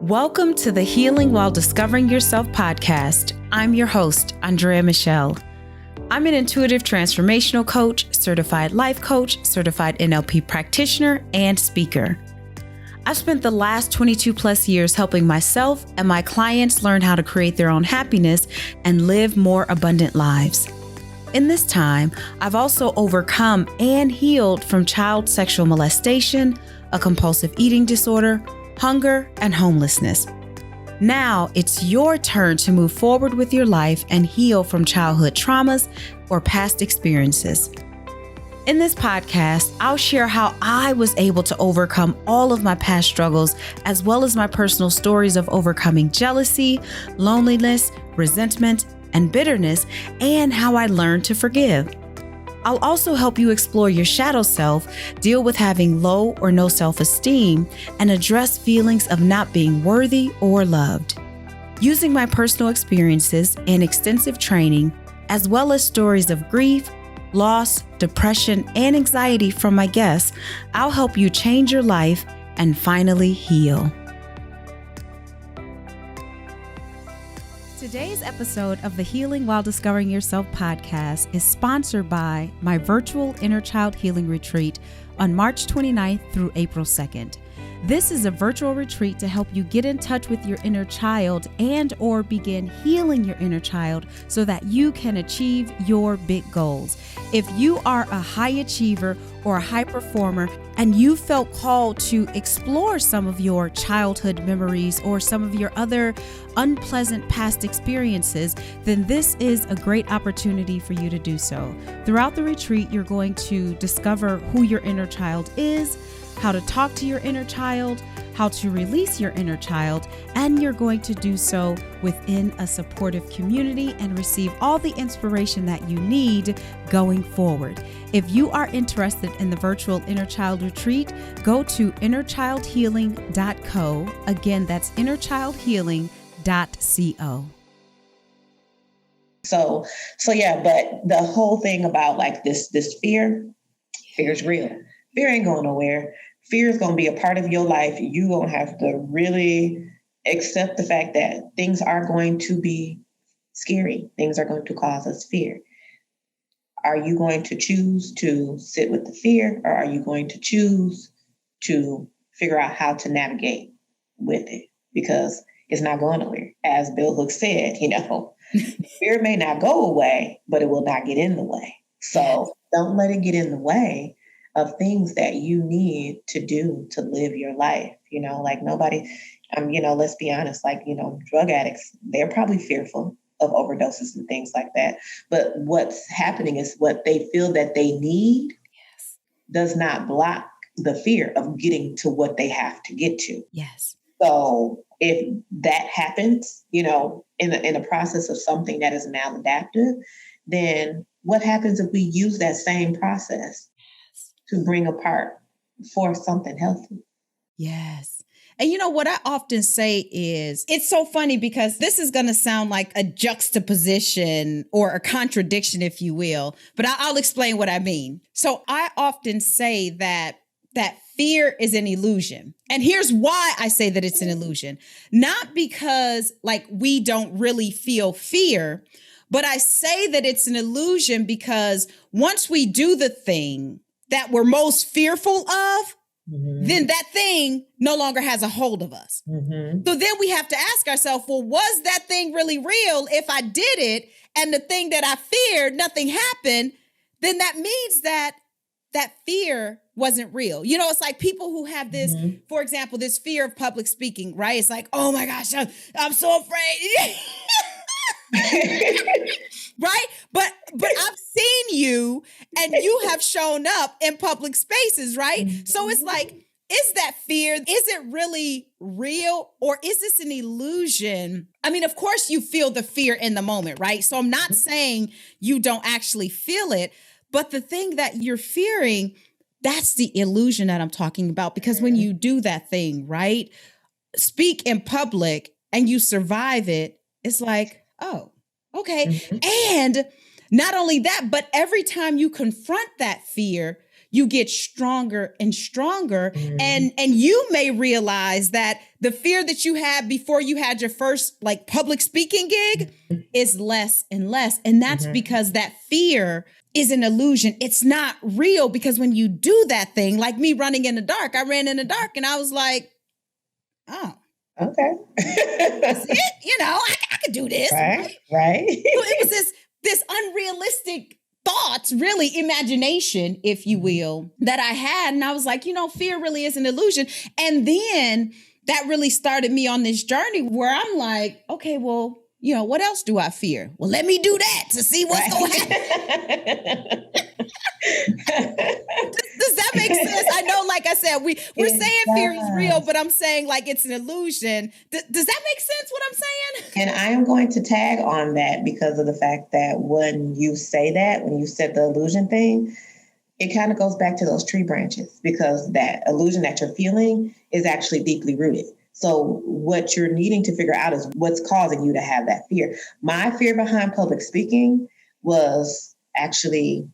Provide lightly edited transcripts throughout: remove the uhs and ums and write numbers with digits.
Welcome to the Healing While Discovering Yourself podcast. I'm your host, Andrea Michelle. I'm an intuitive transformational coach, certified life coach, certified NLP practitioner, and speaker. I've spent the last 22 plus years helping myself and my clients learn how to create their own happiness and live more abundant lives. In this time, I've also overcome and healed from child sexual molestation, a compulsive eating disorder, hunger, and homelessness. Now it's your turn to move forward with your life and heal from childhood traumas or past experiences. In this podcast, I'll share how I was able to overcome all of my past struggles, as well as my personal stories of overcoming jealousy, loneliness, resentment, and bitterness, and how I learned to forgive. I'll also help you explore your shadow self, deal with having low or no self-esteem, and address feelings of not being worthy or loved. Using my personal experiences and extensive training, as well as stories of grief, loss, depression, and anxiety from my guests, I'll help you change your life and finally heal. Today's episode of the Healing While Discovering Yourself podcast is sponsored by my virtual Inner Child Healing Retreat on March 29th through April 2nd. This is a virtual retreat to help you get in touch with your inner child and or begin healing your inner child so that you can achieve your big goals. If you are a high achiever or a high performer and you felt called to explore some of your childhood memories or some of your other unpleasant past experiences, then this is a great opportunity for you to do so. Throughout the retreat, you're going to discover who your inner child is, how to talk to your inner child, how to release your inner child, and you're going to do so within a supportive community and receive all the inspiration that you need going forward. If you are interested in the virtual Inner Child Retreat, go to innerchildhealing.co. Again, that's innerchildhealing.co. So yeah, but the whole thing about like this fear is real. Fear ain't going nowhere. Fear is going to be a part of your life. You're going to have to really accept the fact that things are going to be scary. Things are going to cause us fear. Are you going to choose to sit with the fear, or are you going to choose to figure out how to navigate with it? Because it's not going nowhere. As Bill Hooks said, fear may not go away, but it will not get in the way. So don't let it get in the way of things that you need to do to live your life. Like nobody, let's be honest, drug addicts, they're probably fearful of overdoses and things like that. But what's happening is what they feel that they need does not block the fear of getting to what they have to get to. Yes. So if that happens, in the process of something that is maladaptive, then what happens if we use that same process to bring apart for something healthy? Yes. And what I often say is, it's so funny because this is going to sound like a juxtaposition or a contradiction, if you will, but I'll explain what I mean. So I often say that fear is an illusion. And here's why I say that it's an illusion. Not because we don't really feel fear, but I say that it's an illusion because once we do the thing that we're most fearful of, then that thing no longer has a hold of us. So then we have to ask ourselves, well, was that thing really real? If I did it and the thing that I feared, nothing happened, then that means that fear wasn't real. It's like people who have this, for example, this fear of public speaking, right? It's like, oh my gosh, I'm so afraid. Right? But I've seen you and you have shown up in public spaces, right? So it's like, is that fear, is it really real, or is this an illusion? I mean, of course you feel the fear in the moment, right? So I'm not saying you don't actually feel it, but the thing that you're fearing, that's the illusion that I'm talking about. Because when you do that thing, right, speak in public and you survive it, it's like, oh, okay. And not only that, but every time you confront that fear, you get stronger and stronger. And you may realize that the fear that you had before you had your first like public speaking gig is less and less. And that's because that fear is an illusion. It's not real, because when you do that thing, like me running in the dark, I ran in the dark and I was like, oh, okay. that's it. You know, I could do this. Right. So it was this unrealistic thoughts, really imagination, if you will, that I had. And I was like, you know, fear really is an illusion. And then that really started me on this journey where I'm like, okay, well, you know, what else do I fear? Well, let me do that to see what's going to happen. Does that make sense? I know, like I said, we're saying fear is real, but I'm saying like it's an illusion. Does that make sense what I'm saying? And I am going to tag on that because of the fact that when you say that, when you said the illusion thing, it kind of goes back to those tree branches, because that illusion that you're feeling is actually deeply rooted. So what you're needing to figure out is what's causing you to have that fear. My fear behind public speaking was actually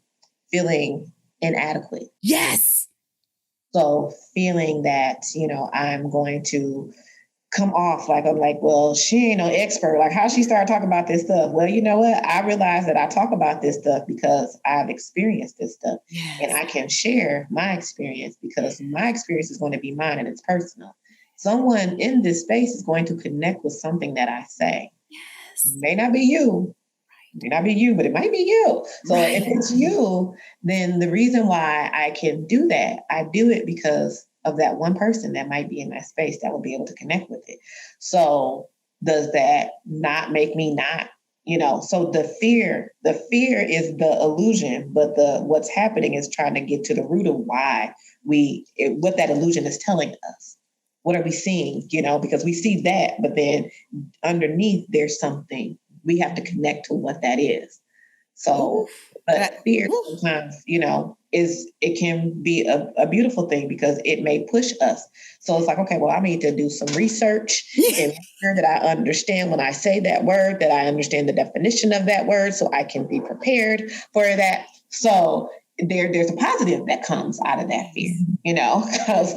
feeling inadequate. Yes. So feeling that, you know, I'm going to come off like, I'm like, well, she ain't no expert. Like, how she started talking about this stuff? Well, you know what? I realized that I talk about this stuff because I've experienced this stuff. Yes. And I can share my experience because my experience is going to be mine and it's personal. Someone in this space is going to connect with something that I say. Yes. It may not be you. It may not be you, but it might be you. So if it's you, then the reason why I can do that, I do it because of that one person that might be in that space that will be able to connect with it. So does that not make me not, you know, so the fear is the illusion, but what's happening is trying to get to the root of why what that illusion is telling us. What are we seeing? You know, because we see that, but then underneath there's something. We have to connect to what that is. So, but fear sometimes, you know, it can be a beautiful thing because it may push us. So it's like, okay, well, I need to do some research and make sure that I understand when I say that word, that I understand the definition of that word so I can be prepared for that. So there's a positive that comes out of that fear, you know, because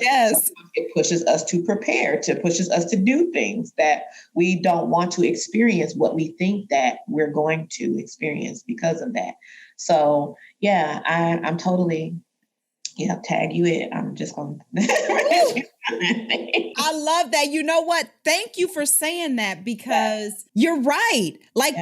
it pushes us to prepare, pushes us to do things that we don't want to experience what we think that we're going to experience because of that. So, yeah, I'm totally, tag you in. I'm just going to. I love that. You know what? Thank you for saying that because you're right. Like,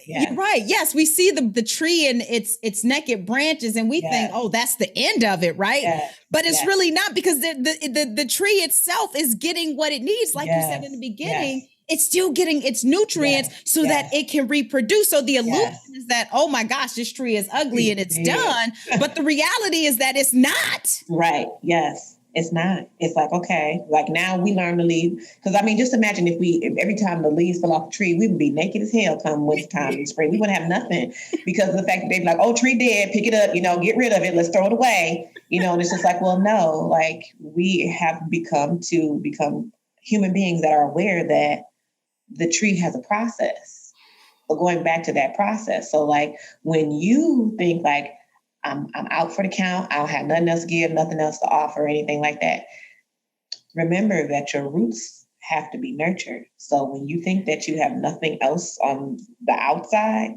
you're right. Yes, we see the tree and its naked branches and we think, oh, that's the end of it, right? But it's really not, because the tree itself is getting what it needs. Like you said in the beginning, it's still getting its nutrients so that it can reproduce. So the illusion is that, oh my gosh, this tree is ugly and it's done. But the reality is that it's not. Right. Yes. It's not. It's like, okay, like now we learn to leave. Because I mean, just imagine if every time the leaves fell off the tree, we would be naked as hell come winter time in spring. We wouldn't have nothing because of the fact that they'd be like, oh, tree dead, pick it up, get rid of it, let's throw it away. And it's just like, well, no, like we have become human beings that are aware that the tree has a process. But going back to that process. So like when you think like, I'm out for the count, I don't have nothing else to give, nothing else to offer, anything like that. Remember that your roots have to be nurtured. So when you think that you have nothing else on the outside,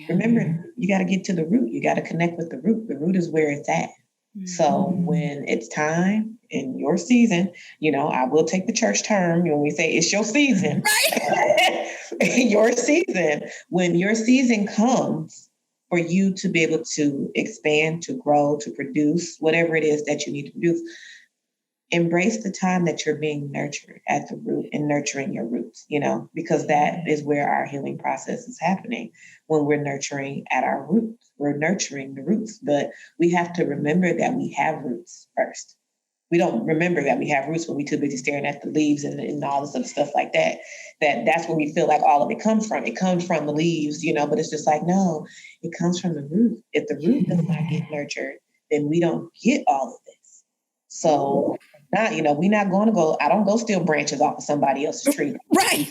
remember, you got to get to the root. You got to connect with the root. The root is where it's at. Mm-hmm. So when it's time in your season, I will take the church term when we say it's your season. Right. Your season. When your season comes, for you to be able to expand, to grow, to produce, whatever it is that you need to produce, embrace the time that you're being nurtured at the root and nurturing your roots, because that is where our healing process is happening. When we're nurturing at our roots, we're nurturing the roots, but we have to remember that we have roots first. We don't remember that we have roots when we're too busy staring at the leaves and all this other stuff like that. That's where we feel like all of it comes from. It comes from the leaves, but it's just like, no, it comes from the root. If the root does not get nurtured, then we don't get all of this. So we're not going to go, I don't go steal branches off of somebody else's tree. Right.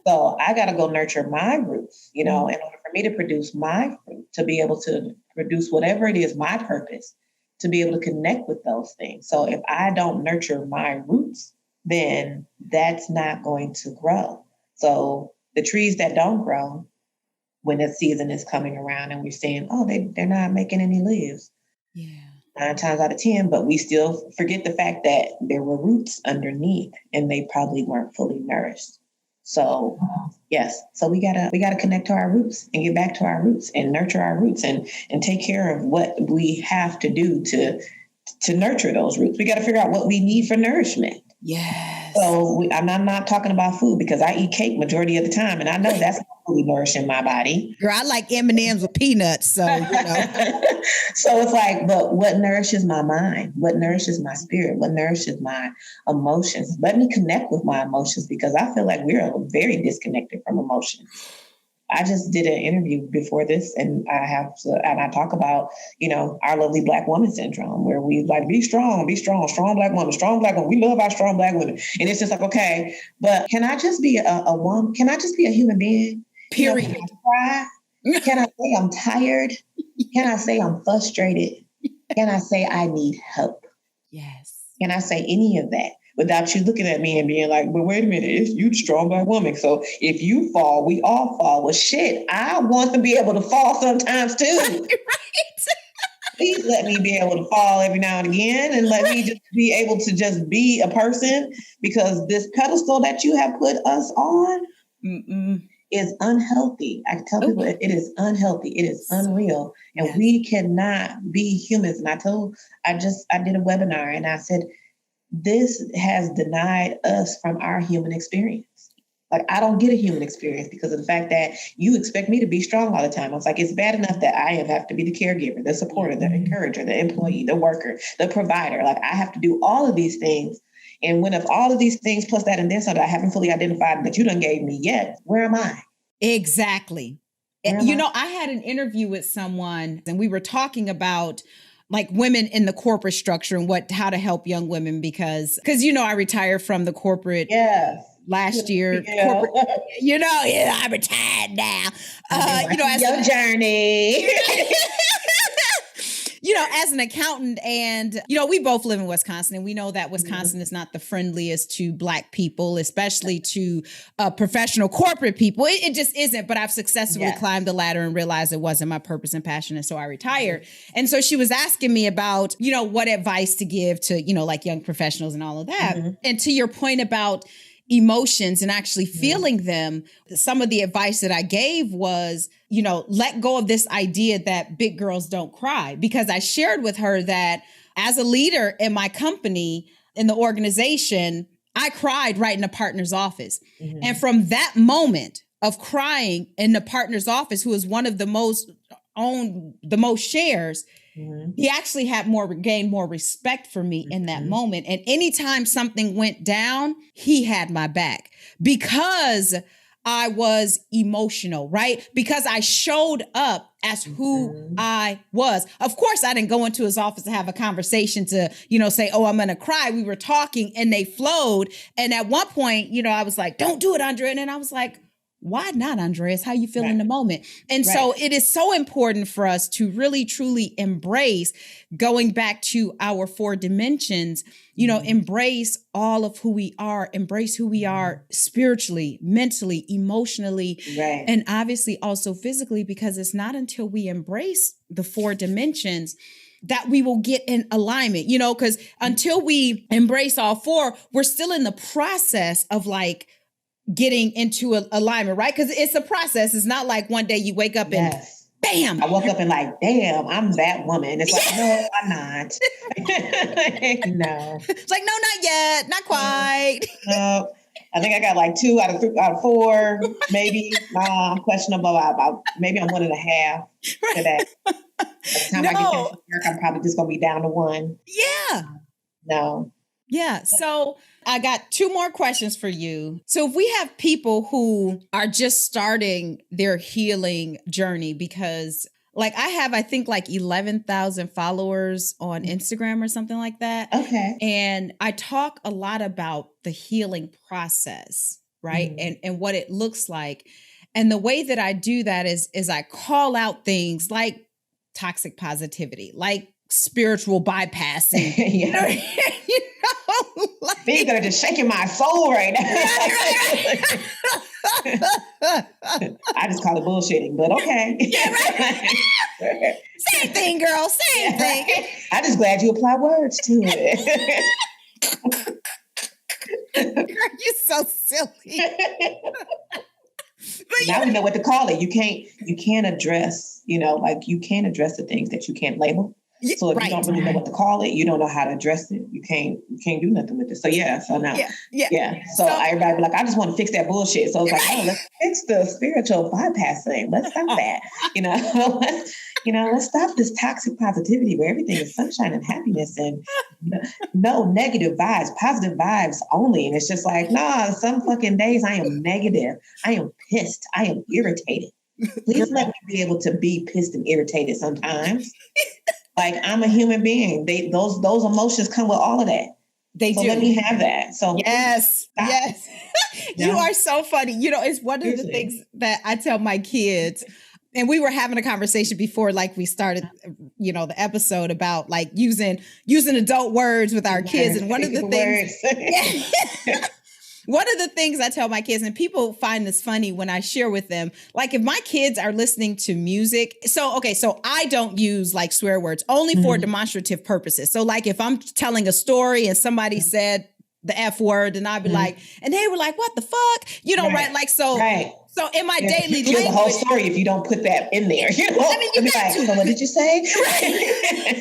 So I got to go nurture my roots, in order for me to produce my fruit, to be able to produce whatever it is, my purpose, to be able to connect with those things. So if I don't nurture my roots, then that's not going to grow. So the trees that don't grow, when the season is coming around and we're saying, oh, they're not making any leaves. Yeah. 9 times out of 10, but we still forget the fact that there were roots underneath and they probably weren't fully nourished. So yes, so we gotta connect to our roots and get back to our roots and nurture our roots and take care of what we have to do to nurture those roots. We got to figure out what we need for nourishment. Yes. So I'm not talking about food because I eat cake majority of the time, and I know that's not fully nourishing my body. Girl, I like M&Ms with peanuts, so So it's like, but what nourishes my mind? What nourishes my spirit? What nourishes my emotions? Let me connect with my emotions because I feel like we're very disconnected from emotions. I just did an interview before this, and I talk about, our lovely Black woman syndrome, where we like, be strong Black woman. We love our strong Black women. And it's just like, okay, but can I just be a woman? Can I just be a human being? Period. Can I cry? Can I say I'm tired? Can I say I'm frustrated? Can I say I need help? Yes. Can I say any of that? Without you looking at me and being like, but wait a minute, it's you, the strong Black woman. So if you fall, we all fall. Well, shit, I want to be able to fall sometimes too. Right. Please let me be able to fall every now and again and let me just be able to just be a person, because this pedestal that you have put us on is unhealthy. I tell people it is unhealthy. It is unreal. And we cannot be humans. And I did a webinar and I said, this has denied us from our human experience. Like, I don't get a human experience because of the fact that you expect me to be strong all the time. I was like, it's bad enough that I have to be the caregiver, the supporter, the encourager, the employee, the worker, the provider. Like, I have to do all of these things. And when of all of these things plus that and then some that I haven't fully identified that you done gave me yet, where am I? Exactly. I had an interview with someone and we were talking about like women in the corporate structure and how to help young women because I retired from the corporate last year. Corporate, I'm retired now. As your journey. As an accountant and, we both live in Wisconsin and we know that Wisconsin is not the friendliest to Black people, especially to professional corporate people. It just isn't, but I've successfully climbed the ladder and realized it wasn't my purpose and passion. And so I retired. And so she was asking me about, what advice to give to, like young professionals and all of that. And to your point about emotions and actually feeling them, some of the advice that I gave was, let go of this idea that big girls don't cry, because I shared with her that as a leader in my company, in the organization, I cried right in the partner's office. And from that moment of crying in the partner's office, who is one of the most shares, he actually gained more respect for me in that moment. And anytime something went down, he had my back because I was emotional, right? Because I showed up as who I was. Of course, I didn't go into his office to have a conversation to, say, oh, I'm going to cry. We were talking and they flowed. And at one point, I was like, don't do it, Andrea. And then I was like, why not, Andreas? How you feel in the moment? And so it is so important for us to really, truly embrace going back to our 4 dimensions, embrace all of who we are, embrace who we are spiritually, mentally, emotionally, and obviously also physically, because it's not until we embrace the 4 dimensions that we will get in alignment, because until we embrace all 4, we're still in the process of like getting into alignment, right? Because it's a process. It's not like one day you wake up and bam. I woke up and like, damn, I'm that woman. It's like, no, I'm not. No. It's like, no, not yet. Not quite. No. I think I got like 2 out of 4, maybe. I'm questionable about maybe I'm 1.5 for that. By the time I get to work, I'm probably just going to be down to 1. Yeah. No. Yeah. So I got 2 more questions for you. So if we have people who are just starting their healing journey, because like I think like 11,000 followers on Instagram or something like that. Okay. And I talk a lot about the healing process, right? And what it looks like. And the way that I do that is I call out things like toxic positivity, like spiritual bypassing. Yeah. Like, These are just shaking my soul right now. I just call it bullshitting, but okay. Yeah, right. Same thing, girl. Same thing. I'm just glad you apply words to it. Girl, you're so silly. But now we know what to call it. You can't address, you can't address the things that you can't label. So if you don't really know what to call it, you don't know how to address it. You can't do nothing with it. So so now, So everybody be like, I just want to fix that bullshit. So it's like, oh, let's fix the spiritual bypass thing. Let's stop that. Let's stop this toxic positivity where everything is sunshine and happiness and no negative vibes, positive vibes only. And it's just like, nah, some fucking days I am negative. I am pissed. I am irritated. Please let me be able to be pissed and irritated sometimes. Like, I'm a human being. Those emotions come with all of that. They do. Let me have that. So yes. You are so funny. It's one of the things that I tell my kids. And we were having a conversation before, like we started, the episode about like using adult words with our kids. And one of the things. One of the things I tell my kids, and people find this funny when I share with them, like if my kids are listening to music. So I don't use like swear words only for demonstrative purposes. So like if I'm telling a story and somebody said the F word, and I'd be like, and they were like, what the fuck? Right? Like, so. Right. So in my daily language, the whole story if you don't put that in there. You got to. What did you say? Right.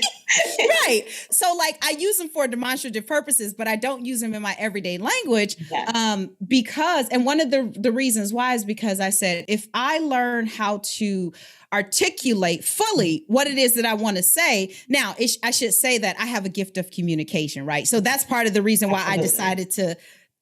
Right. So like I use them for demonstrative purposes, but I don't use them in my everyday language because, and one of the reasons why is because I said, if I learn how to articulate fully what it is that I want to say. Now, I should say that I have a gift of communication, right? So that's part of the reason why I decided to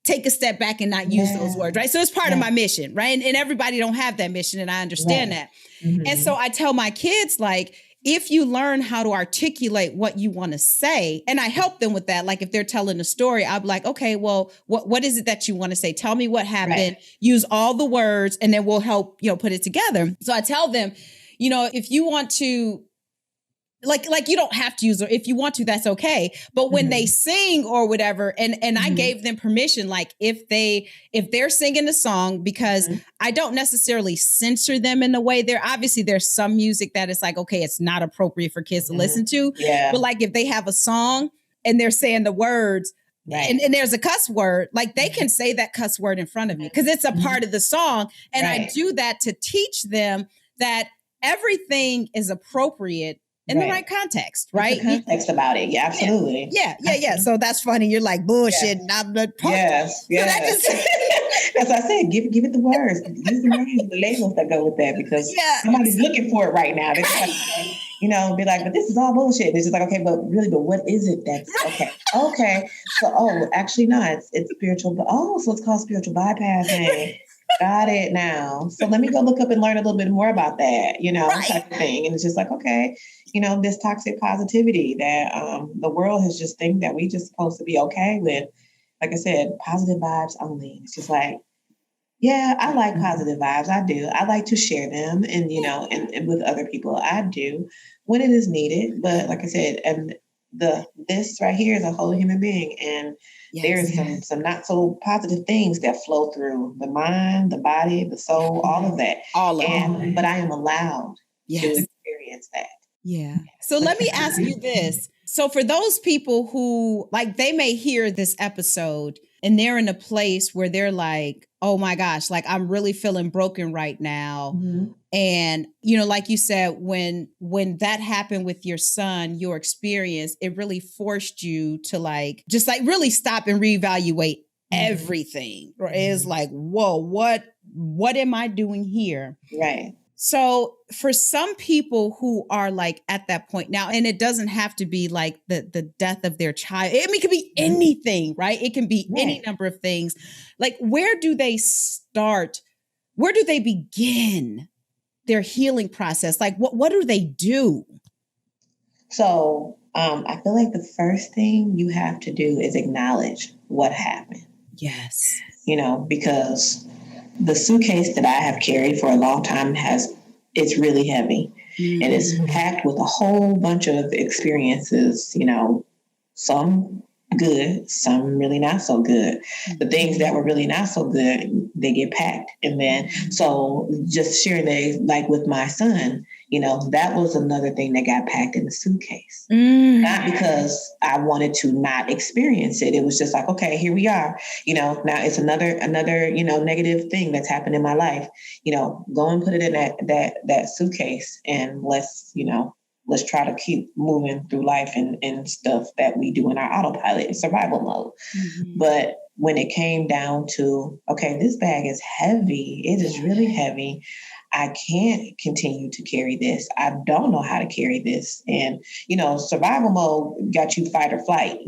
take a step back and not use those words, right? So it's part of my mission, right? And everybody don't have that mission, and I understand that. Mm-hmm. And so I tell my kids, like, if you learn how to articulate what you want to say, and I help them with that, like if they're telling a story, I'll be like, okay, well, what is it that you want to say? Tell me what happened, use all the words, and then we'll help, put it together. So I tell them, if you want to, like you don't have to use it. If you want to, that's okay. But when they sing or whatever, and I gave them permission, like if they're singing a song, because I don't necessarily censor them in a way. There's some music that it's like, okay, it's not appropriate for kids to listen to. Yeah. But like if they have a song and they're saying the words, and there's a cuss word, like they can say that cuss word in front of me because it's a part of the song. And I do that to teach them that everything is appropriate in the right context, right? The context about it. Yeah, absolutely. Yeah. So that's funny. You're like, bullshit. Yeah. I'm the Yes. That's what I said. Give it the words. Use the words, the labels that go with that, because somebody's looking for it right now. They're like, be like, but this is all bullshit. It's just like, okay, but what is it that's okay? Okay. So, actually, no, it's spiritual. But so it's called spiritual bypassing. Got it now. So let me go look up and learn a little bit more about that, type of thing. And it's just like, okay, this toxic positivity that the world has just think that we just supposed to be okay with. Like I said, positive vibes only. It's just like, I like positive vibes. I do. I like to share them and, and with other people. I do when it is needed. But like I said, and this right here is a whole human being. And there's some not so positive things that flow through the mind, the body, the soul, all of that. But I am allowed to experience that. Yeah. So let me ask you this. So for those people who they may hear this episode and they're in a place where they're like, oh my gosh, like I'm really feeling broken right now. Mm-hmm. And, like you said, when that happened with your son, your experience, it really forced you to really stop and reevaluate everything. Right? It's like, whoa, what am I doing here? Right. So for some people who are at that point now, and it doesn't have to be like the death of their child. I mean, it could be anything, right? It can be any number of things. Like, where do they start? Where do they begin their healing process? Like, what do they do? So I feel like the first thing you have to do is acknowledge what happened. Yes. Because the suitcase that I have carried for a long time it's really heavy. And it's packed with a whole bunch of experiences, some good, some really not so good. The things that were really not so good, they get packed. And then, so just sharing like with my son, that was another thing that got packed in the suitcase. Not because I wanted to not experience it. It was just like, okay, here we are. Now it's another, negative thing that's happened in my life. Go and put it in that suitcase, and let's try to keep moving through life and stuff that we do in our autopilot and survival mode. But when it came down to, okay, this bag is heavy. It is really heavy. I can't continue to carry this. I don't know how to carry this. And, survival mode got you fight or flight,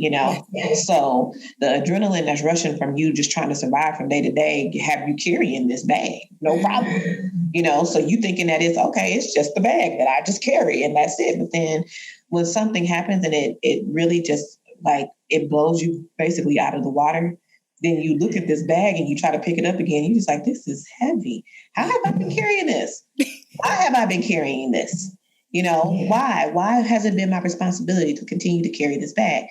So the adrenaline that's rushing from you just trying to survive from day to day, have you carrying this bag, no problem. So you thinking that it's just the bag that I just carry and that's it. But then when something happens and it really just like, it blows you basically out of the water, then you look at this bag and you try to pick it up again. You're just like, this is heavy. How have I been carrying this? Why have I been carrying this? Why? Why has it been my responsibility to continue to carry this bag?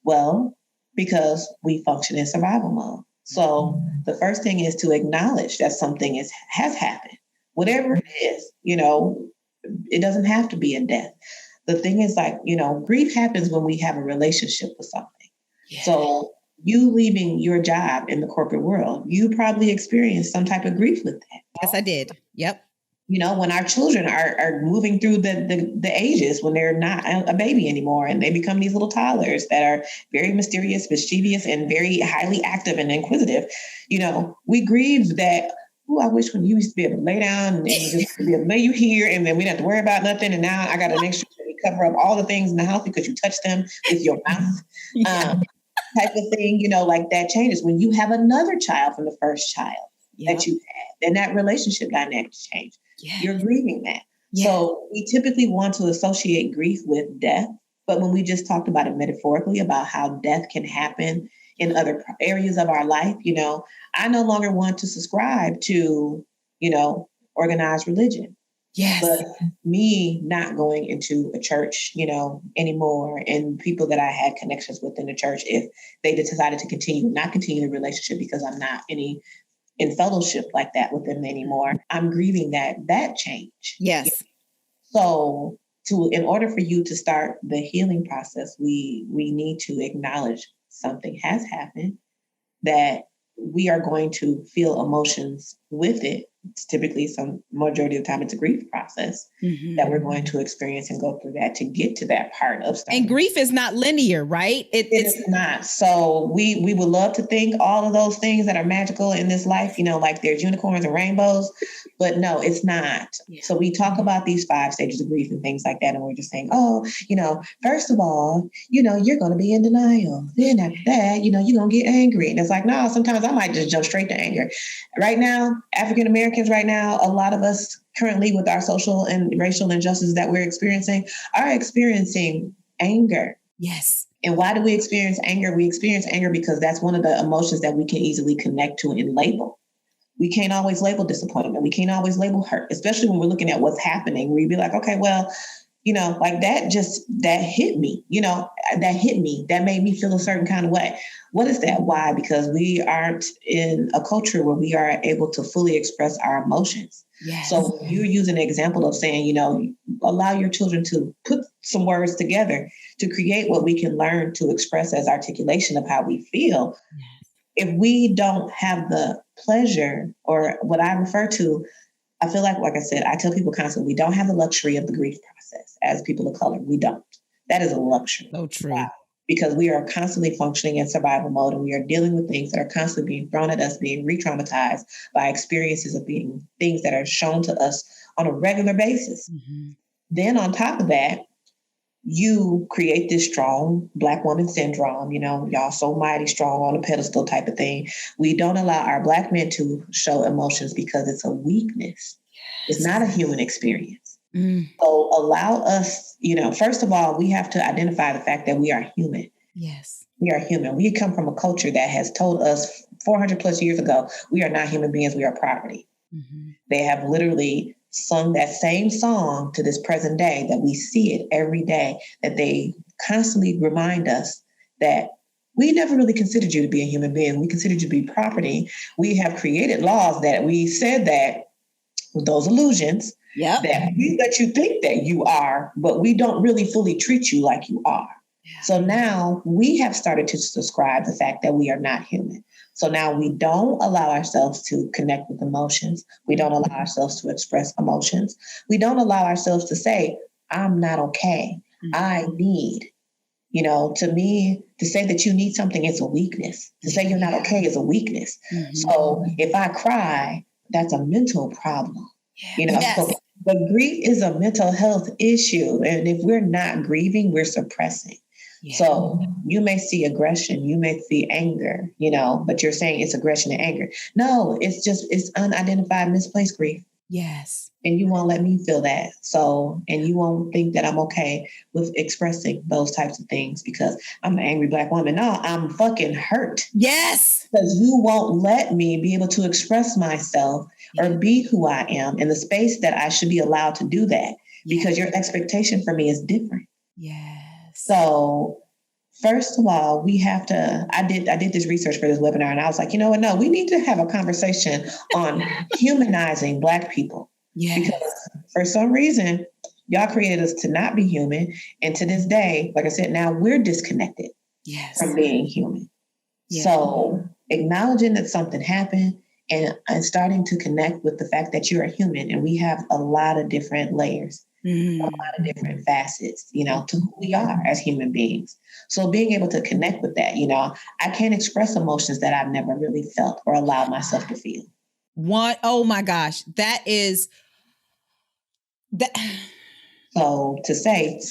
Well, because we function in survival mode. So the first thing is to acknowledge that something has happened. Whatever it is, it doesn't have to be a death. The thing is grief happens when we have a relationship with something. Yeah. So you leaving your job in the corporate world, you probably experienced some type of grief with that. Yes, I did. Yep. When our children are moving through the ages, when they're not a baby anymore and they become these little toddlers that are very mysterious, mischievous, and very highly active and inquisitive, we grieve that. Oh, I wish when you used to be able to lay down and just be able to lay you here and then we didn't have to worry about nothing. And now I got to make sure that we cover up all the things in the house because you touch them with your mouth. Type of thing, like that changes when you have another child from the first child that you had, then that relationship dynamics change. Yeah. You're grieving that. Yeah. So we typically want to associate grief with death, but when we just talked about it metaphorically about how death can happen in other areas of our life, I no longer want to subscribe to, organized religion. Yes. But me not going into a church, anymore, and people that I had connections with in the church, if they decided to not continue the relationship because I'm not in fellowship like that with them anymore, I'm grieving that change. Yes. So in order for you to start the healing process, we need to acknowledge something has happened, that we are going to feel emotions with it. It's typically some majority of the time it's a grief process that we're going to experience and go through that to get to that part of stuff. And grief is not linear, right? It's not. So we would love to think all of those things that are magical in this life, like there's unicorns and rainbows, but no, it's not. Yeah. So we talk about these 5 stages of grief and things like that. And we're just saying, first of all, you're going to be in denial. Then after that, you're going to get angry. And it's like, no, sometimes I might just jump straight to anger. Right now, African Americans right now, a lot of us currently with our social and racial injustices that we're experiencing are experiencing anger. Yes. And why do we experience anger? We experience anger because that's one of the emotions that we can easily connect to and label. We can't always label disappointment. We can't always label hurt, especially when we're looking at what's happening. We'd be like, okay, well, like that hit me, that hit me, that made me feel a certain kind of way. What is that? Why? Because we aren't in a culture where we are able to fully express our emotions. Yes. So you're using an example of saying, allow your children to put some words together to create what we can learn to express as articulation of how we feel. Yes. If we don't have the pleasure, or what I refer to, I feel like I said, I tell people constantly, we don't have the luxury of the grief process as people of color. We don't. That is a luxury. So true. Because we are constantly functioning in survival mode and we are dealing with things that are constantly being thrown at us, being re-traumatized by experiences of being things that are shown to us on a regular basis. Mm-hmm. Then on top of that, you create this strong Black woman syndrome, y'all so mighty strong on a pedestal type of thing. We don't allow our Black men to show emotions because it's a weakness. Yes. It's not a human experience. Mm. So allow us, first of all, we have to identify the fact that we are human. Yes. We are human. We come from a culture that has told us 400 plus years ago, we are not human beings, we are property. Mm-hmm. They have literally sung that same song to this present day, that we see it every day, that they constantly remind us that we never really considered you to be a human being. We considered you to be property. We have created laws that we said that with those illusions, that we let you think that you are, but we don't really fully treat you like you are. Yeah. So now we have started to subscribe the fact that we are not human. So now we don't allow ourselves to connect with emotions. We don't allow ourselves to express emotions. We don't allow ourselves to say, I'm not okay. I need. To me, to say that you need something is a weakness. To say you're not okay is a weakness. Mm-hmm. So if I cry, that's a mental problem. Yes. So, but grief is a mental health issue. And if we're not grieving, we're suppressing. Yeah. So you may see aggression, you may see anger, but you're saying it's aggression and anger. No, it's unidentified misplaced grief. Yes. And you won't let me feel that. So, and you won't think that I'm okay with expressing those types of things because I'm an angry Black woman. No, I'm fucking hurt. Yes. Because you won't let me be able to express myself or be who I am in the space that I should be allowed to do that because your expectation for me is different. Yes. So first of all, we have to, I did this research for this webinar and I was like, you know what? No, we need to have a conversation on humanizing Black people. Yes. Because for some reason, y'all created us to not be human. And to this day, like I said, now we're disconnected from being human. Yes. So acknowledging that something happened and starting to connect with the fact that you're a human and we have a lot of different layers. A lot of different facets, to who we are as human beings. So being able to connect with that, I can't express emotions that I've never really felt or allowed myself to feel. Oh my gosh, that is that. So to say,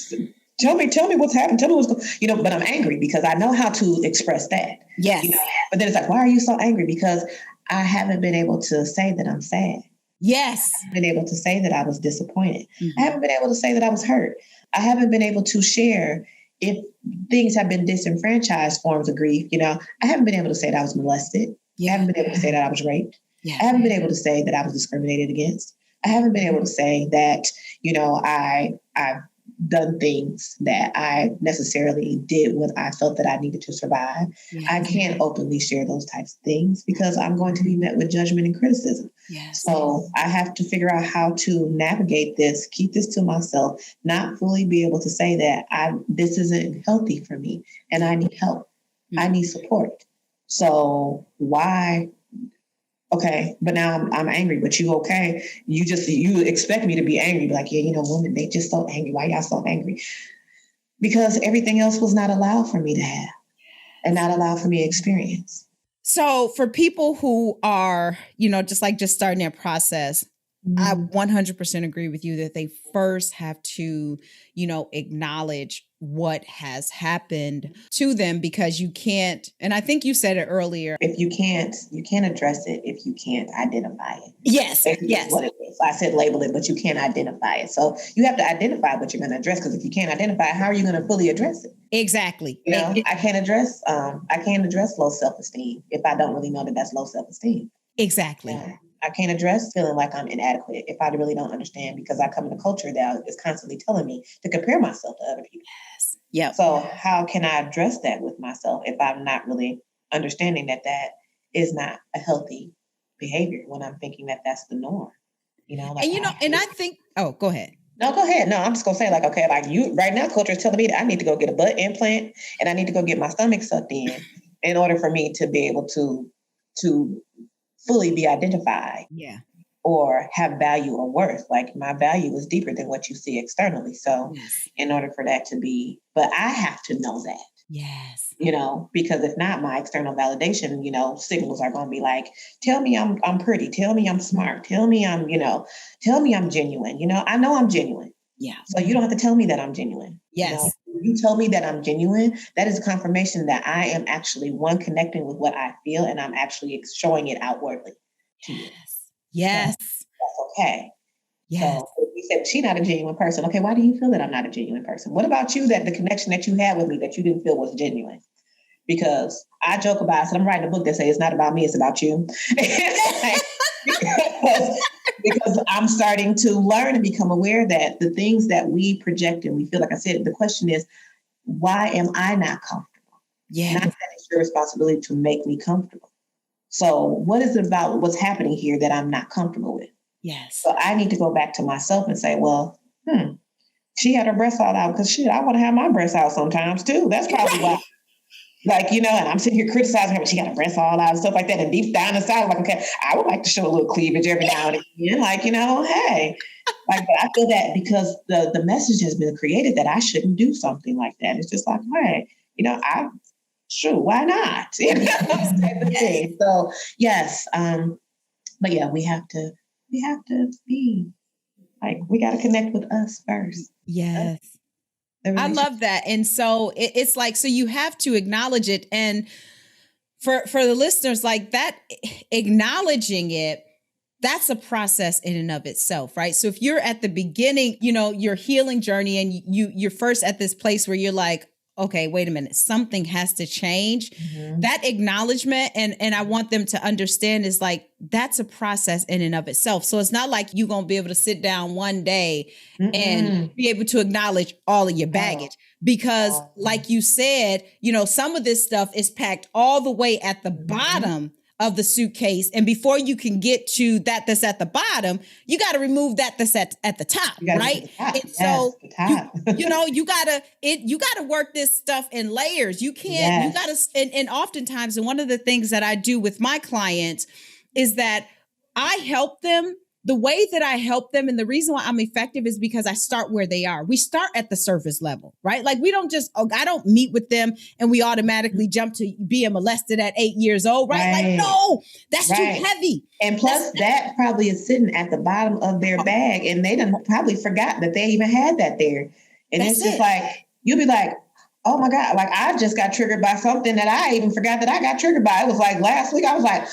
tell me what's happened. Tell me what's going, but I'm angry because I know how to express that. Yes. But then it's like, why are you so angry? Because I haven't been able to say that I'm sad. Yes. I haven't been able to say that I was disappointed. Mm-hmm. I haven't been able to say that I was hurt. I haven't been able to share if things have been disenfranchised forms of grief. I haven't been able to say that I was molested. I haven't been able to say that I was raped. I haven't been able to say that I was discriminated against. I haven't been able to say that, I've done things that I necessarily did when I felt that I needed to survive. Yes. I can't openly share those types of things because I'm going to be met with judgment and criticism. Yes. So I have to figure out how to navigate this, keep this to myself, not fully be able to say that this isn't healthy for me and I need help. Mm-hmm. I need support. So why? Okay, but now I'm angry, but you okay? You expect me to be angry, like, women, they just so angry. Why y'all so angry? Because everything else was not allowed for me to have and not allowed for me to experience. So for people who are, just starting their process, I 100% agree with you that they first have to, acknowledge what has happened to them because you can't, and I think you said it earlier. If you can't address it if you can't identify it. Yes. Yes. What it is. I said label it, but you can't identify it. So you have to identify what you're going to address because if you can't identify it, how are you going to fully address it? Exactly. I can't address low self-esteem if I don't really know that that's low self-esteem. Exactly. I can't address feeling like I'm inadequate if I really don't understand because I come in a culture that is constantly telling me to compare myself to other people. Yes. Yeah. So how can I address that with myself if I'm not really understanding that is not a healthy behavior when I'm thinking that that's the norm? I think, go ahead. No, go ahead. No, I'm just going to say you right now, culture is telling me that I need to go get a butt implant and I need to go get my stomach sucked in order for me to be able to fully be identified or have value or worth. Like my value is deeper than what you see externally. So in order for that to be, but I have to know that. Yes. Because if not, my external validation, signals are going to be like, tell me I'm pretty, tell me I'm smart, tell me I'm genuine. I know I'm genuine. Yeah. So you don't have to tell me that I'm genuine. Yes. You tell me that I'm genuine. That is a confirmation that I am actually connecting with what I feel and I'm actually showing it outwardly. Yes. Yes. So that's okay. Yes. So if you said she's not a genuine person, okay, why do you feel that I'm not a genuine person? What about you that the connection that you had with me that you didn't feel was genuine? Because I joke about it. So I'm writing a book that says it's not about me, it's about you. because I'm starting to learn and become aware that the things that we project and we feel, like I said, the question is, why am I not comfortable? Yeah. Not that it's your responsibility to make me comfortable. So what is it about what's happening here that I'm not comfortable with? Yes. So I need to go back to myself and say, well, she had her breasts all out because I want to have my breasts out sometimes too. That's probably why. Like, and I'm sitting here criticizing her, but she got her breasts all out and stuff like that. And deep down inside, I'm like, okay, I would like to show a little cleavage every now and again. Like, hey, but I feel that because the message has been created that I shouldn't do something like that. It's just like, hey, sure, why not? Type of thing. So yes. But yeah, we have to be like, we got to connect with us first. Yes. I love that. And so it's like, so you have to acknowledge it. And for the listeners, like that, acknowledging it, that's a process in and of itself, right? So if you're at the beginning, your healing journey, and you're first at this place where you're like, okay, wait a minute, something has to change. Mm-hmm. That acknowledgement, and I want them to understand, is like, that's a process in and of itself. So it's not like you're going to be able to sit down one day and be able to acknowledge all of your baggage. Because like you said, some of this stuff is packed all the way at the bottom of the suitcase. And before you can get to that's at the bottom, you got to remove that's at the top, right? And so, you gotta work this stuff in layers. You can't, you gotta, and oftentimes, and one of the things that I do with my clients is that I help them. The way that I help them, and the reason why I'm effective, is because I start where they are. We start at the surface level, right? Like, we don't just, I don't meet with them and we automatically jump to being molested at 8 years old, right? Like, no, that's too heavy. And plus that probably is sitting at the bottom of their bag, and they done probably forgot that they even had that there. And it's just like, you'll be like, oh my God, like, I just got triggered by something that I even forgot that I got triggered by. It was like last week, I was like,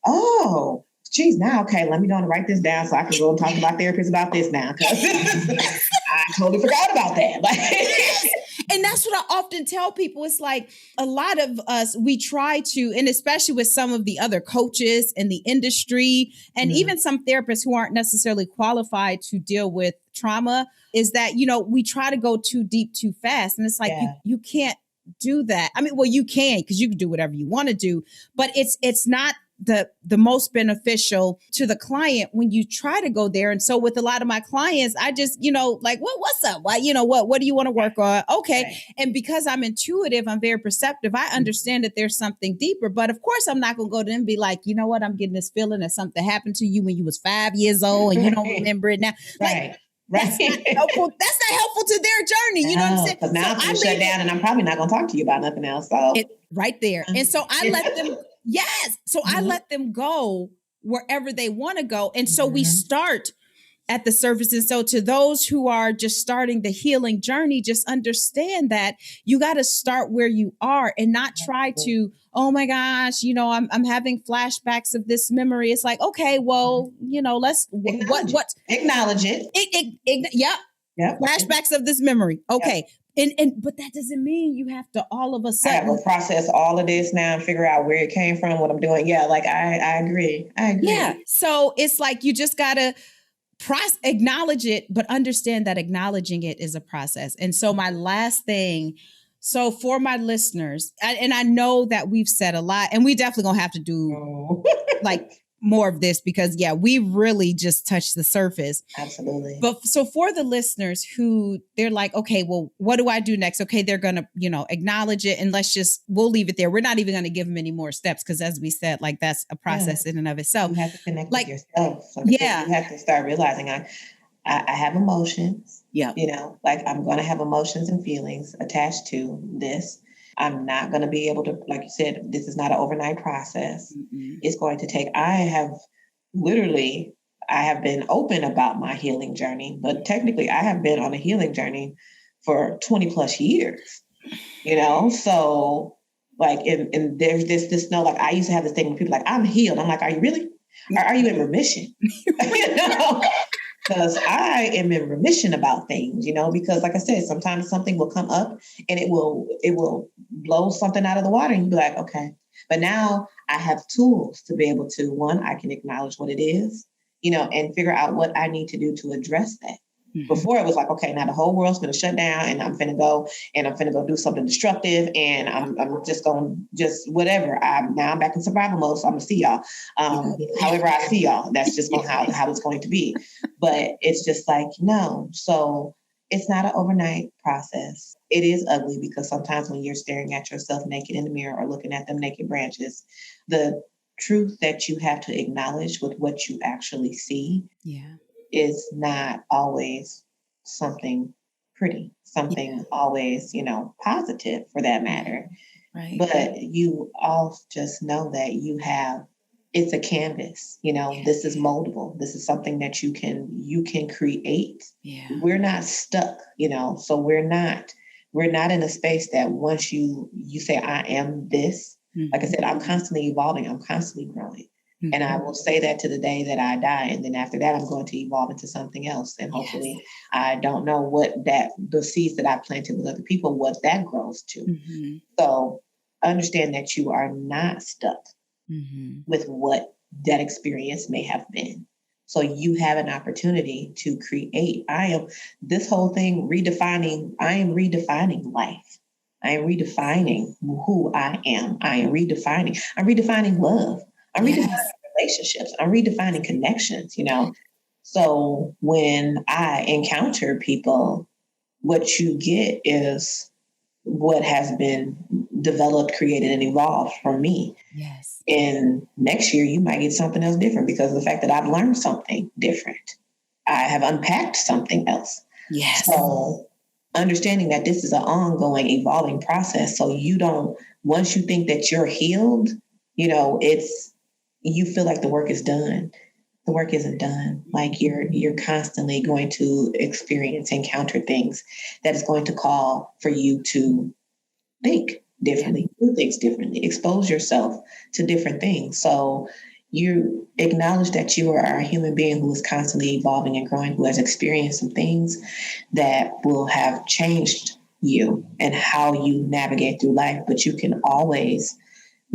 oh, geez, now, okay, let me go and write this down so I can go and talk to my therapist about this now, because I totally forgot about that. And that's what I often tell people. It's like, a lot of us, we try to, and especially with some of the other coaches in the industry, and even some therapists who aren't necessarily qualified to deal with trauma, is that, we try to go too deep too fast. And it's like, you can't do that. I mean, well, you can, because you can do whatever you want to do, but it's not the most beneficial to the client when you try to go there. And so with a lot of my clients, I just, like, what's up? Why, what do you want to work on? Okay. Right. And because I'm intuitive, I'm very perceptive, I understand that there's something deeper. But of course, I'm not going to go to them and be like, you know what, I'm getting this feeling that something happened to you when you was 5 years old and you don't remember it now. Like, That's not helpful. That's not helpful to their journey. You know what I'm saying? Because now I'm going to shut down and I'm probably not going to talk to you about nothing else. So right there. And so I let them, I let them go wherever they want to go. And so we start at the surface. And so to those who are just starting the healing journey, just understand that you got to start where you are and not try to, oh my gosh, I'm having flashbacks of this memory. It's like, okay, well, let's acknowledge it. Yep. Flashbacks of this memory. Okay. Yep. But that doesn't mean you have to all of a sudden. I have to process all of this now and figure out where it came from, what I'm doing. Yeah, like I agree. Yeah. So it's like, you just gotta acknowledge it, but understand that acknowledging it is a process. And so my last thing, so for my listeners, and I know that we've said a lot, and we definitely gonna have to do like more of this, because we really just touched the surface. Absolutely. But so for the listeners who they're like, okay, well, what do I do next? Okay, they're gonna, acknowledge it, and we'll leave it there. We're not even gonna give them any more steps, because as we said, like, that's a process in and of itself. You have to connect with yourself. So you have to start realizing I have emotions. Yeah. Like, I'm gonna have emotions and feelings attached to this. I'm not going to be able to, like you said, this is not an overnight process. Mm-hmm. It's going to take, I have been open about my healing journey, but technically I have been on a healing journey for 20 plus years, so like, and there's this, like, I used to have this thing when people like, I'm healed. I'm like, are you really? Or are you in remission? Because I am in remission about things, because like I said, sometimes something will come up and it will blow something out of the water and you'll be like, okay. But now I have tools to be able to, one, I can acknowledge what it is. and figure out what I need to do to address that. Mm-hmm. Before it was like, okay, now the whole world's going to shut down and I'm finna go do something destructive and I'm just going to just whatever. I'm back in survival mode. So I'm going to see y'all. However I see y'all, that's just how it's going to be. But it's just like, no. So it's not an overnight process. It is ugly because sometimes when you're staring at yourself naked in the mirror or looking at them naked branches, the truth that you have to acknowledge with what you actually see is not always something pretty, something always, positive for that matter. Right. But you all just know that it's a canvas, this is moldable. This is something that you can create. Yeah. We're not stuck, so we're not in a space that once you say, I am this, like I said, I'm constantly evolving. I'm constantly growing. Mm-hmm. And I will say that to the day that I die. And then after that, I'm going to evolve into something else. And hopefully I don't know the seeds that I planted with other people, what that grows to. Mm-hmm. So understand that you are not stuck with what that experience may have been. So you have an opportunity to create. This whole thing I am redefining life. I am redefining who I am. I'm redefining love. I'm redefining relationships. I'm redefining connections, So when I encounter people, what you get is what has been developed, created, and evolved from me. Yes. And next year, you might get something else different because of the fact that I've learned something different. I have unpacked something else. Yes. So understanding that this is an ongoing, evolving process. So once you think that you're healed, you feel like the work is done. The work isn't done. Like you're constantly going to encounter things that is going to call for you to think differently, do things differently, expose yourself to different things. So you acknowledge that you are a human being who is constantly evolving and growing, who has experienced some things that will have changed you and how you navigate through life. But you can always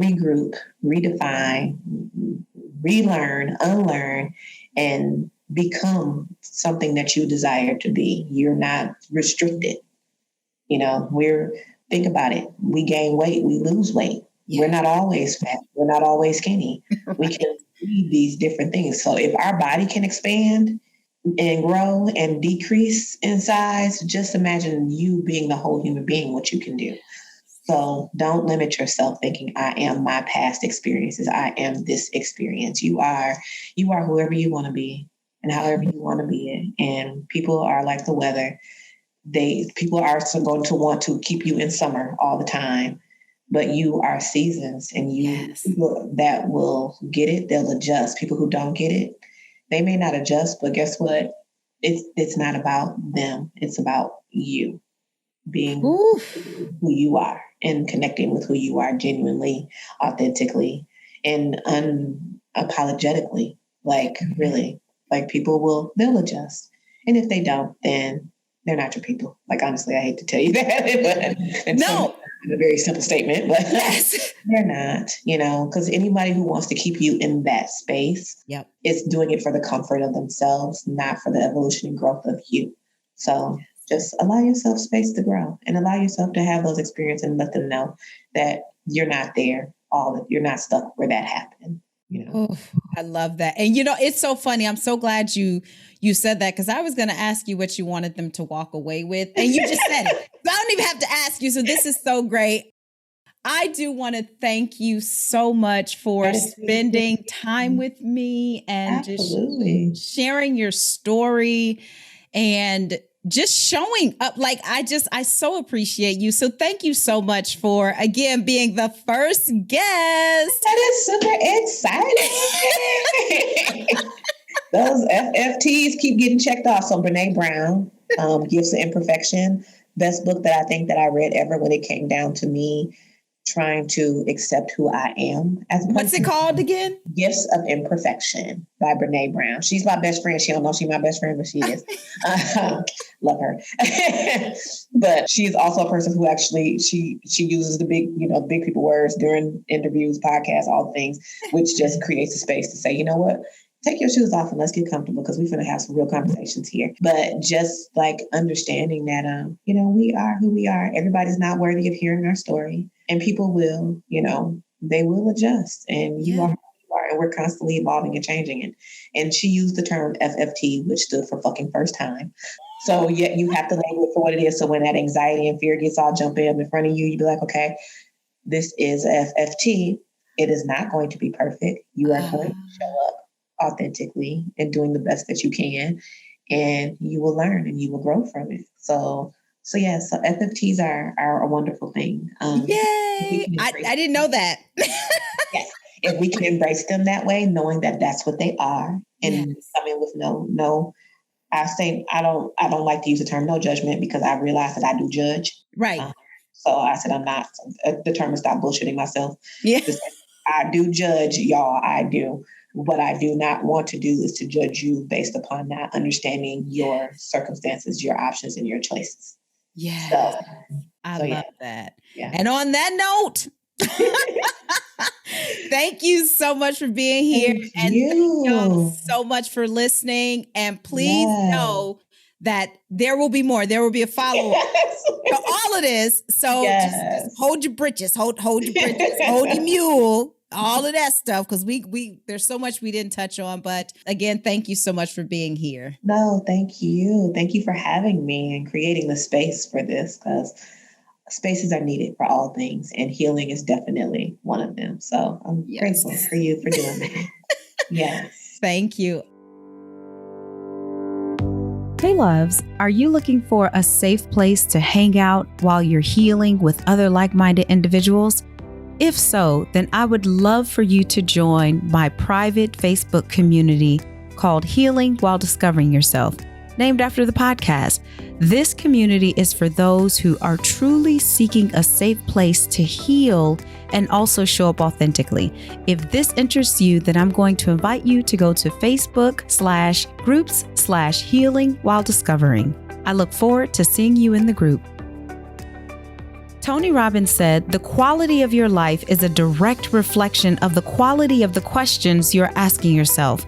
regroup, redefine, relearn, unlearn, and become something that you desire to be. You're not restricted. Think about it. We gain weight, we lose weight. Yeah. We're not always fat. We're not always skinny. Right. We can be these different things. So if our body can expand and grow and decrease in size, just imagine you being the whole human being, what you can do. So don't limit yourself thinking, I am my past experiences. I am this experience. You are whoever you want to be and however you want to be it. And people are like the weather. People are going to want to keep you in summer all the time, but you are seasons, and people that will get it, they'll adjust. People who don't get it, they may not adjust, but guess what? It's not about them. It's about you being who you are and connecting with who you are genuinely, authentically, and unapologetically. Like really, like they'll adjust. And if they don't, then they're not your people. Like, honestly, I hate to tell you that, but no, a very simple statement, but yes, they're not, because anybody who wants to keep you in that space is doing it for the comfort of themselves, not for the evolution and growth of you. So just allow yourself space to grow and allow yourself to have those experiences and let them know that you're not there. You're not stuck where that happened. Oh, I love that. And it's so funny. I'm so glad you said that, because I was going to ask you what you wanted them to walk away with. And you just said it. So I don't even have to ask you. So this is so great. I do want to thank you so much for spending time with me and just sharing your story and just showing up. Like, I so appreciate you. So thank you so much for, again, being the first guest. That is super exciting. Those FFTs keep getting checked off. So Brene Brown, Gifts of Imperfection, best book that I think that I read ever when it came down to me trying to accept who I am. What's it called again? Gifts of Imperfection by Brene Brown. She's my best friend. She don't know she's my best friend, but she is. Love her. But she's also a person who actually, she uses the big people words during interviews, podcasts, all things, which just creates a space to say, you know what? take your shoes off and let's get comfortable because we're going to have some real conversations here. But just like understanding that, we are who we are. Everybody's not worthy of hearing our story, and people will, they will adjust, and you are who you are, and we're constantly evolving and changing. And she used the term FFT, which stood for fucking first time. So yeah, you have to label it for what it is. So when that anxiety and fear gets all jumping up in front of you, you'd be like, okay, this is FFT. It is not going to be perfect. You are going to show up authentically and doing the best that you can, and you will learn and you will grow from it. So FFTs are a wonderful thing. Yay! I didn't know that. Yes, if we can embrace them that way, knowing that that's what they are, and come in with no. I say I don't like to use the term no judgment because I realize that I do judge. Right. So I said I'm not determined to stop bullshitting myself. Yeah. I do judge y'all. I do. What I do not want to do is to judge you based upon not understanding your circumstances, your options, and your choices. Yeah. I love that. Yeah. And on that note, thank you so much for being here. Thank you so much for listening. And please know that there will be more. There will be a follow-up to all of this. So just hold your britches, hold your britches, hold your mule, all of that stuff. Because we there's so much we didn't touch on. But again, thank you so much for being here. No, thank you. Thank you for having me and creating the space for this, because spaces are needed for all things, and healing is definitely one of them. So I'm grateful for you for doing that. Yes. Thank you. Hey loves, are you looking for a safe place to hang out while you're healing with other like-minded individuals? If so, then I would love for you to join my private Facebook community called Healing While Discovering Yourself, named after the podcast. This community is for those who are truly seeking a safe place to heal and also show up authentically. If this interests you, then I'm going to invite you to go to Facebook/groups/Healing While Discovering. I look forward to seeing you in the group. Tony Robbins said, "The quality of your life is a direct reflection of the quality of the questions you're asking yourself."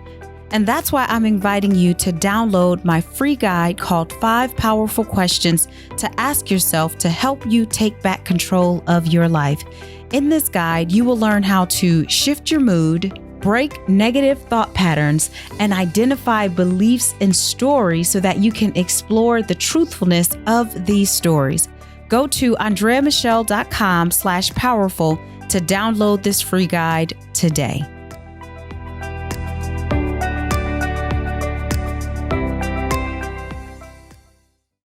And that's why I'm inviting you to download my free guide called 5 Powerful Questions to Ask Yourself to help you take back control of your life. In this guide, you will learn how to shift your mood, break negative thought patterns, and identify beliefs and stories so that you can explore the truthfulness of these stories. Go to andreamichelle.com/powerful to download this free guide today.